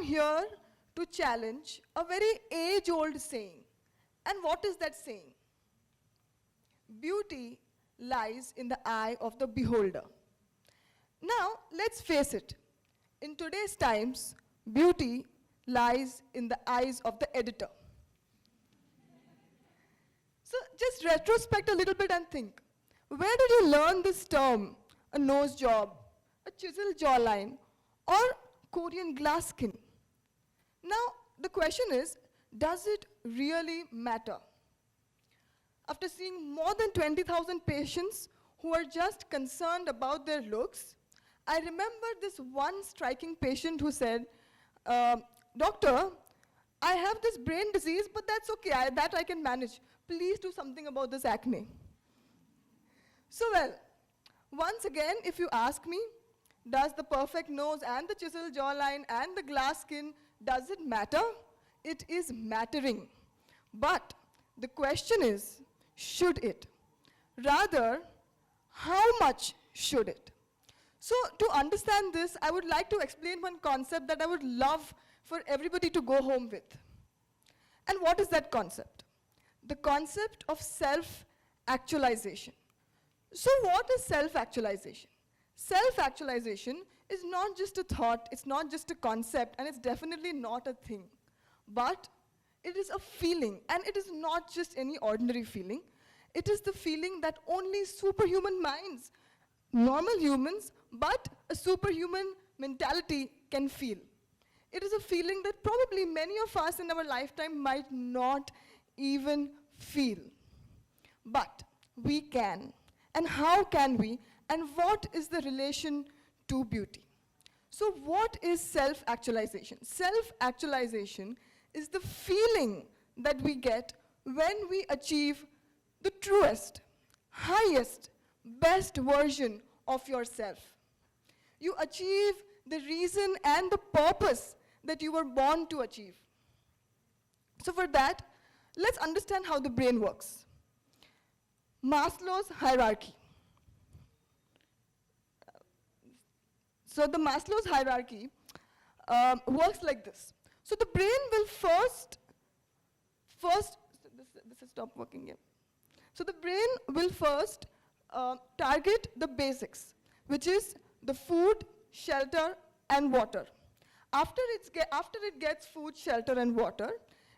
here to challenge a very age-old saying. And what is that saying? Beauty lies in the eye of the beholder. Now, let's face it. In today's times, beauty lies in the eyes of the editor. So just retrospect a little bit and think. Where did you learn this term? A nose job, a chiseled jawline, or Korean glass skin? Now, the question is, does it really matter? After seeing more than 20,000 patients who are just concerned about their looks, I remember this one striking patient who said, Doctor, I have this brain disease, but that's okay, that I can manage. Please do something about this acne. So well, once again, if you ask me, does the perfect nose and the chiseled jawline and the glass skin, does it matter? It is mattering. But the question is, should it? Rather, how much should it? So to understand this, I would like to explain one concept that I would love for everybody to go home with. And what is that concept? The concept of self-actualization. So what is self-actualization? Self-actualization is not just a thought, it's not just a concept, and it's definitely not a thing. But it is a feeling, and it is not just any ordinary feeling. It is the feeling that only superhuman minds, normal humans, but a superhuman mentality can feel. It is a feeling that probably many of us in our lifetime might not even feel. But we can. And how can we? And what is the relation to beauty? So what is self-actualization? Self-actualization is the feeling that we get when we achieve the truest, highest, best version of yourself. You achieve the reason and the purpose that you were born to achieve. So for that, let's understand how the brain works. Maslow's hierarchy. So the Maslow's hierarchy works like this. So the brain will first this has stopped working here. So the brain will first target the basics, which is the food, shelter, and water. After it gets food, shelter, and water,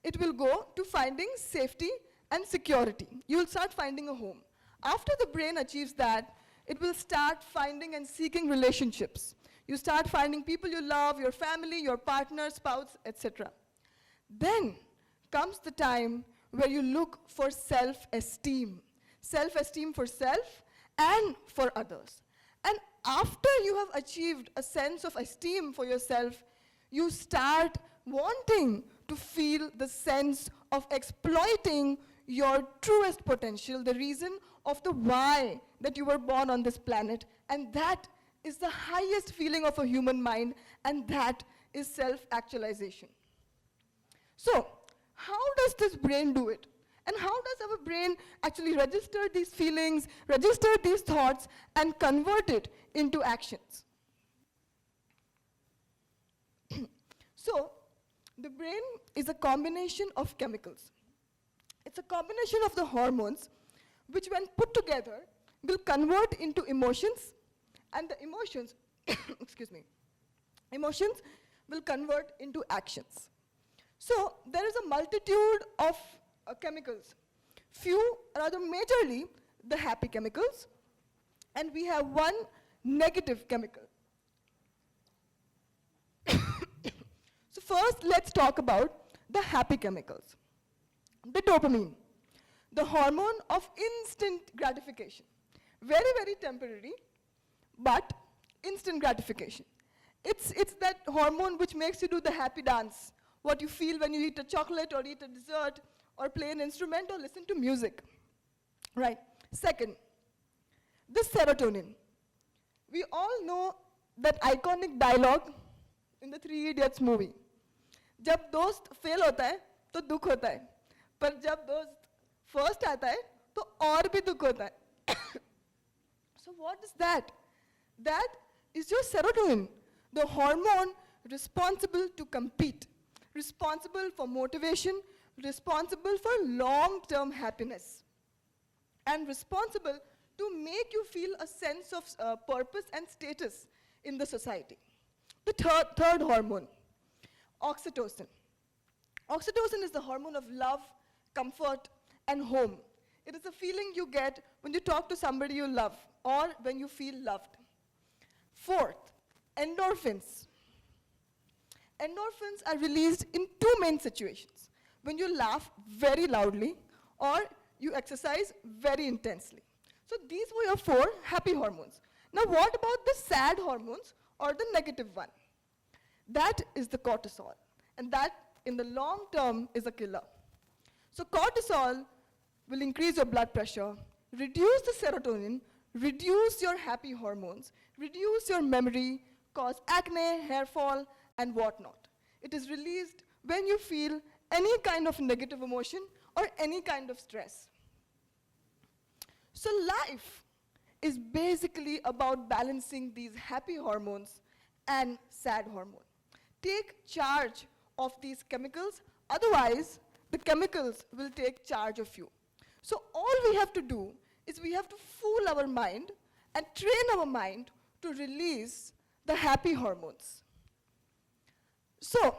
it will go to finding safety and security. You will start finding a home. After the brain achieves that, it will start finding and seeking relationships. You start finding people you love, your family, your partner, spouse, etc. Then comes the time where you look for self-esteem. Self-esteem for self and for others. And after you have achieved a sense of esteem for yourself, you start wanting to feel the sense of exploiting your truest potential, the reason of the why that you were born on this planet. And that is the highest feeling of a human mind, and that is self-actualization. So, how does this brain do it? And how does our brain actually register these feelings, register these thoughts, and convert it into actions? So, the brain is a combination of chemicals. It's a combination of the hormones, which when put together, will convert into emotions, and the emotions, excuse me, emotions will convert into actions. So, there is a multitude of chemicals. Few, rather majorly, the happy chemicals, and we have one negative chemical. So first, let's talk about the happy chemicals. The dopamine, the hormone of instant gratification. Very, very temporary, but instant gratification. It's that hormone which makes you do the happy dance, what you feel when you eat a chocolate or eat a dessert or play an instrument or listen to music. Right. Second, the serotonin. We all know that iconic dialogue in the Three Idiots movie. जब दोस्त fail होता है तो दुख होता है, पर जब दोस्त फर्स्ट आता है तो और भी दुख होता है. So what is that? That is your serotonin, the hormone responsible to compete, responsible for motivation, responsible for long-term happiness, and responsible to make you feel a sense of purpose and status in the society. The third hormone, oxytocin. Oxytocin is the hormone of love, comfort, and home. It is a feeling you get when you talk to somebody you love or when you feel loved. Fourth, endorphins. Endorphins are released in two main situations: when you laugh very loudly or you exercise very intensely. So these were your four happy hormones. Now what about the sad hormones or the negative one? That is the cortisol, and that in the long term is a killer. So cortisol will increase your blood pressure, reduce the serotonin, reduce your happy hormones, reduce your memory, cause acne, hair fall, and whatnot. It is released when you feel any kind of negative emotion or any kind of stress. So life is basically about balancing these happy hormones and sad hormones. Take charge of these chemicals, otherwise the chemicals will take charge of you. So all we have to do is we have to fool our mind and train our mind to release the happy hormones. So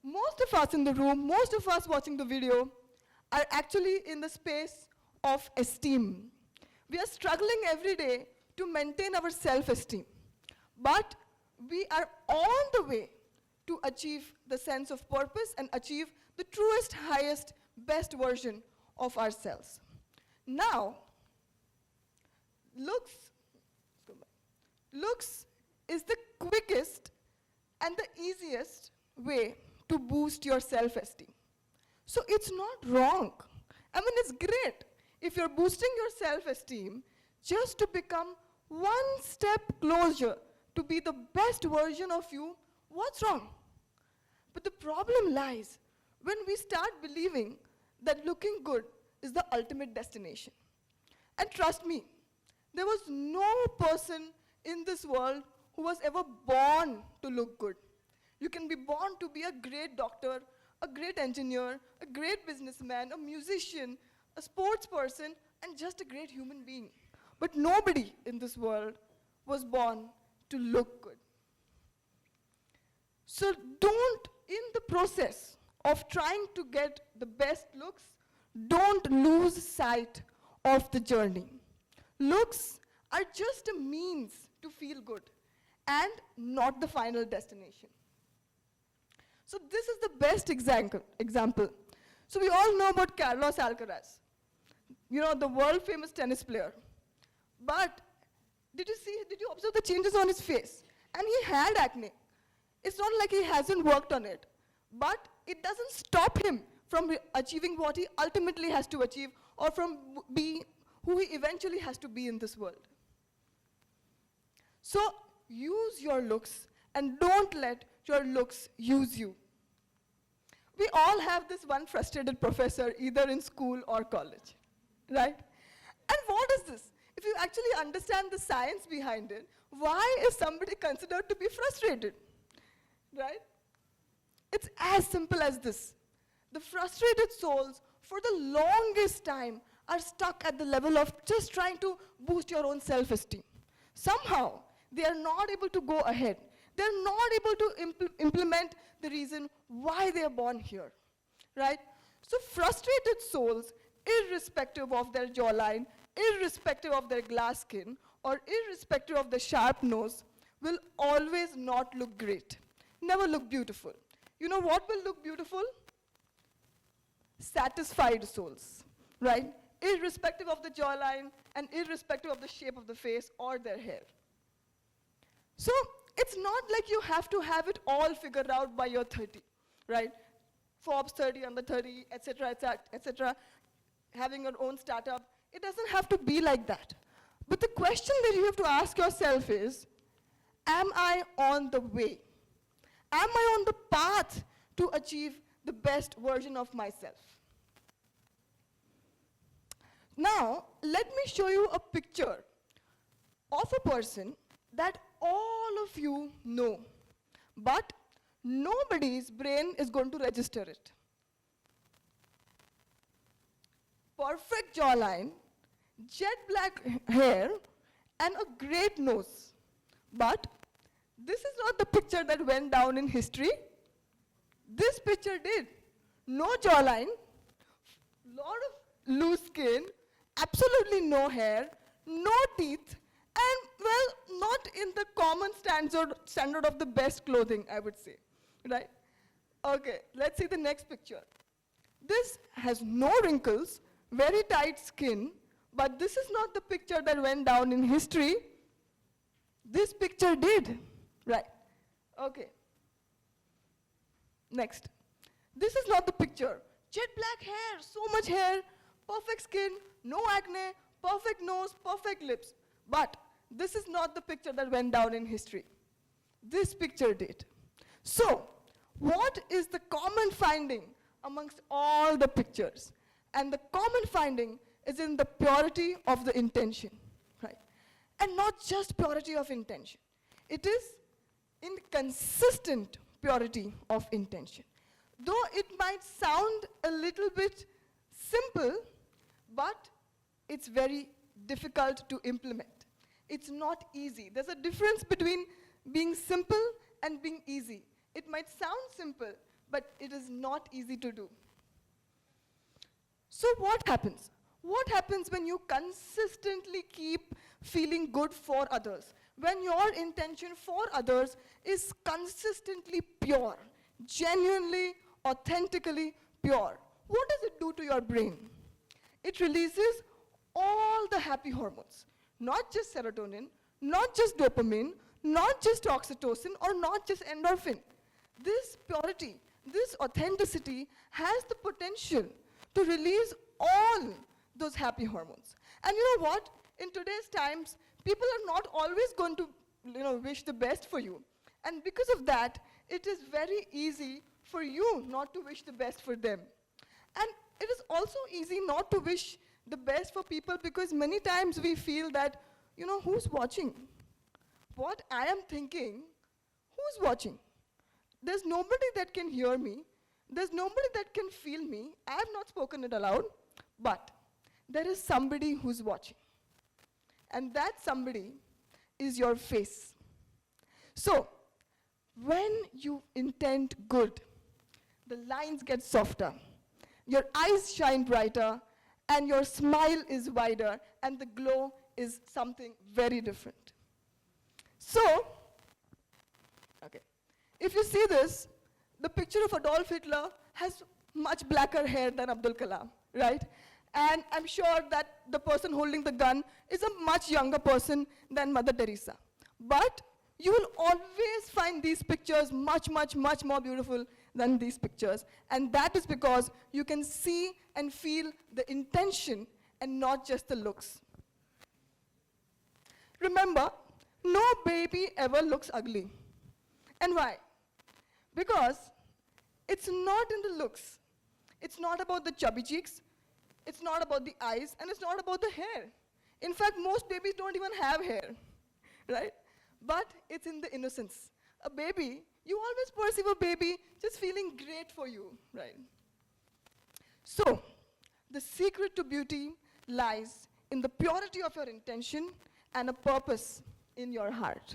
most of us in the room, most of us watching the video are actually in the space of esteem. We are struggling every day to maintain our self-esteem, but we are on the way to achieve the sense of purpose and achieve the truest, highest, best version of ourselves. Now, looks is the quickest and the easiest way to boost your self-esteem. So it's not wrong. I mean, it's great if you're boosting your self-esteem just to become one step closer to be the best version of you. What's wrong? But the problem lies when we start believing that looking good is the ultimate destination. And trust me, there was no person in this world who was ever born to look good. You can be born to be a great doctor, a great engineer, a great businessman, a musician, a sports person, and just a great human being. But nobody in this world was born to look good. So don't, in the process of trying to get the best looks, don't lose sight of the journey. Looks are just a means to feel good and not the final destination. So this is the best example. So we all know about Carlos Alcaraz, the world famous tennis player. But did you observe the changes on his face? And he had acne. It's not like he hasn't worked on it, but it doesn't stop him from achieving what he ultimately has to achieve or from being who he eventually has to be in this world. So use your looks and don't let your looks use you. We all have this one frustrated professor either in school or college, right? And what is this? If you actually understand the science behind it, why is somebody considered to be frustrated, right? It's as simple as this. The frustrated souls, for the longest time, are stuck at the level of just trying to boost your own self-esteem. Somehow, they are not able to go ahead. They're not able to implement the reason why they are born here, right? So frustrated souls, irrespective of their jawline, irrespective of their glass skin, or irrespective of the sharp nose, will always not look great, never look beautiful. You know what will look beautiful? Satisfied souls, right? Irrespective of the jawline and irrespective of the shape of the face or their hair. So it's not like you have to have it all figured out by your 30, right? Forbes 30, under 30, etc., etc., having your own startup. It doesn't have to be like that. But the question that you have to ask yourself is, am I on the way? Am I on the path to achieve the best version of myself? Now, let me show you a picture of a person that all of you know, but nobody's brain is going to register it. Perfect jawline, jet black hair, and a great nose. But this is not the picture that went down in history. This picture did. No jawline, lot of loose skin, absolutely no hair, no teeth, and well, not in the common standard of the best clothing, I would say, right? Okay, let's see the next picture. This has no wrinkles, very tight skin, but this is not the picture that went down in history. This picture did, right? Okay. Next. This is not the picture. Jet black hair, so much hair, perfect skin, no acne, perfect nose, perfect lips. But this is not the picture that went down in history. This picture did. So, what is the common finding amongst all the pictures? And the common finding is in the purity of the intention, right? And not just purity of intention. It is in consistent purity of intention. Though it might sound a little bit simple, but it's very difficult to implement. It's not easy. There's a difference between being simple and being easy. It might sound simple, but it is not easy to do. So what happens? What happens when you consistently keep feeling good for others? When your intention for others is consistently pure, genuinely, authentically pure, what does it do to your brain? It releases all the happy hormones, not just serotonin, not just dopamine, not just oxytocin, or not just endorphin. This purity, this authenticity has the potential to release all those happy hormones. And you know what? In today's times, people are not always going to wish the best for you. And because of that, it is very easy for you not to wish the best for them. And it is also easy not to wish the best for people because many times we feel that, who's watching? What I am thinking, who's watching? There's nobody that can hear me. There's nobody that can feel me. I have not spoken it aloud, but there is somebody who's watching. And that somebody is your face. So, when you intend good, the lines get softer, your eyes shine brighter, and your smile is wider, and the glow is something very different. So, okay, if you see this, the picture of Adolf Hitler has much blacker hair than Abdul Kalam, right? And I'm sure that the person holding the gun is a much younger person than Mother Teresa. But you will always find these pictures much, much, much more beautiful than these pictures. And that is because you can see and feel the intention and not just the looks. Remember, no baby ever looks ugly. And why? Because it's not in the looks. It's not about the chubby cheeks. It's not about the eyes, and it's not about the hair. In fact, most babies don't even have hair, right? But it's in the innocence. A baby, you always perceive a baby just feeling great for you, right? So, the secret to beauty lies in the purity of your intention and a purpose in your heart.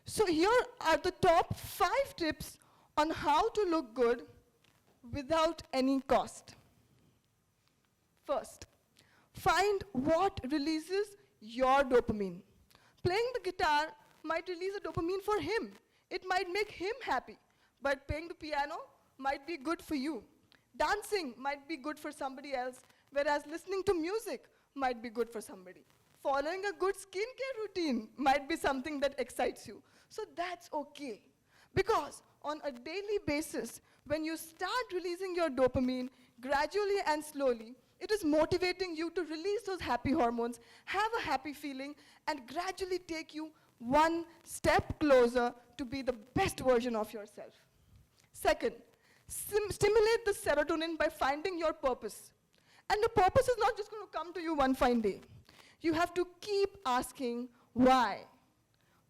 So here are the top 5 tips on how to look good without any cost. First, find what releases your dopamine. Playing the guitar might release a dopamine for him. It might make him happy. But playing the piano might be good for you. Dancing might be good for somebody else, whereas listening to music might be good for somebody. Following a good skincare routine might be something that excites you. So that's okay. Because on a daily basis, when you start releasing your dopamine gradually and slowly, it is motivating you to release those happy hormones, have a happy feeling, and gradually take you one step closer to be the best version of yourself. Second, stimulate the serotonin by finding your purpose. And the purpose is not just going to come to you one fine day. You have to keep asking why.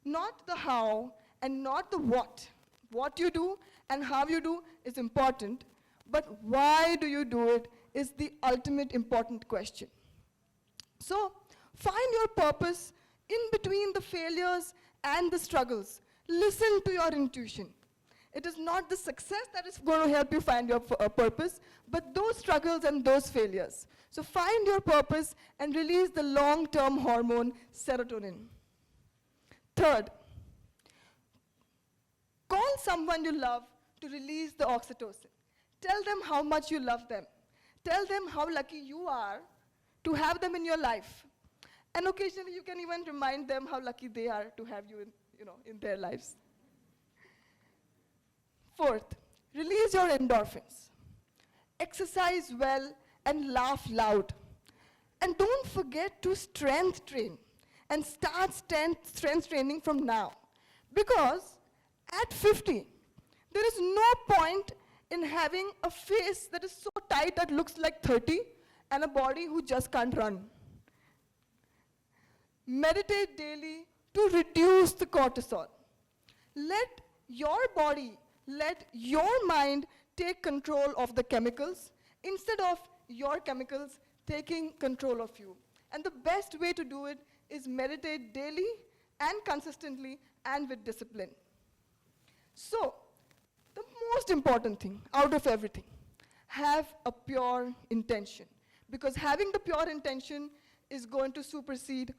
Not the how And not the what. What you do and how you do is important, but why do you do it is the ultimate important question. So, find your purpose in between the failures and the struggles. Listen to your intuition. It is not the success that is going to help you find your purpose, but those struggles and those failures. So find your purpose and release the long-term hormone serotonin. Third, call someone you love to release the oxytocin. Tell them how much you love them. Tell them how lucky you are to have them in your life. And occasionally you can even remind them how lucky they are to have you in their lives. Fourth, release your endorphins. Exercise well and laugh loud. And don't forget to strength train and start strength training from now. Because at 50, there is no point in having a face that is so tight that looks like 30 and a body who just can't run. Meditate daily to reduce the cortisol. Let your body, let your mind take control of the chemicals instead of your chemicals taking control of you. And the best way to do it is meditate daily and consistently and with discipline. So, the most important thing out of everything, have a pure intention. Because having the pure intention is going to supersede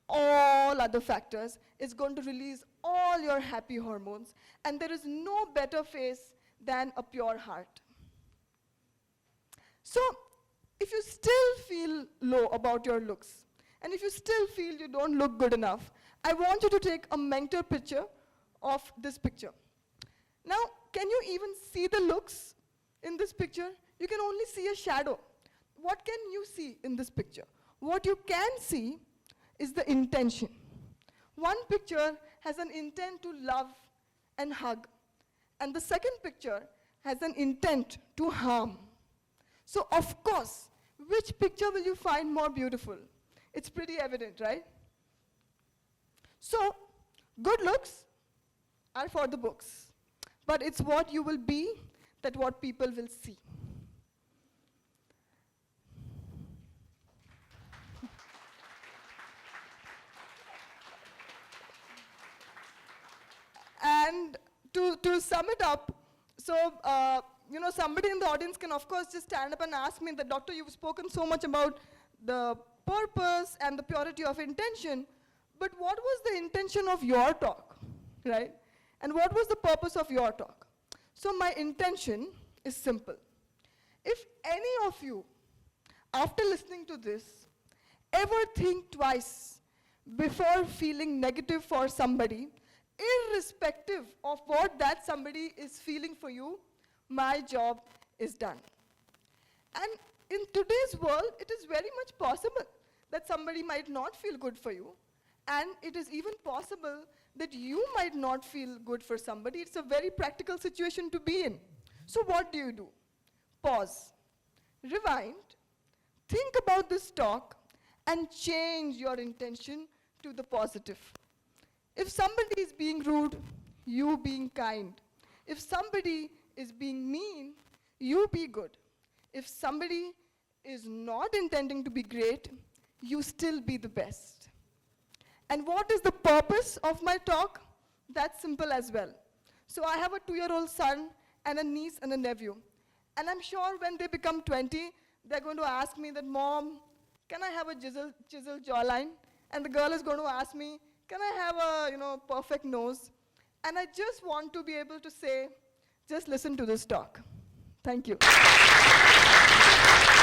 all other factors. It's going to release all your happy hormones. And there is no better face than a pure heart. So, if you still feel low about your looks, and if you still feel you don't look good enough, I want you to take a mental picture of this picture. Now, can you even see the looks in this picture? You can only see a shadow. What can you see in this picture? What you can see is the intention. One picture has an intent to love and hug, and the second picture has an intent to harm. So, of course, which picture will you find more beautiful? It's pretty evident, right? So, good looks are for the books, but it's what you will be that what people will see. And to sum it up, so, somebody in the audience can, of course, just stand up and ask me that, Doctor, you've spoken so much about the purpose and the purity of intention, but what was the intention of your talk, right? And what was the purpose of your talk? So my intention is simple. If any of you, after listening to this, ever think twice before feeling negative for somebody, irrespective of what that somebody is feeling for you, my job is done. And in today's world, it is very much possible that somebody might not feel good for you, and it is even possible that you might not feel good for somebody. It's a very practical situation to be in. So what do? Pause, rewind, think about this talk, and change your intention to the positive. If somebody is being rude, you being kind. If somebody is being mean, you be good. If somebody is not intending to be great, you still be the best. And what is the purpose of my talk? That's simple as well. So I have a 2-year-old son and a niece and a nephew. And I'm sure when they become 20, they're going to ask me that, Mom, can I have a chiseled jawline? And the girl is going to ask me, can I have a perfect nose? And I just want to be able to say, just listen to this talk. Thank you.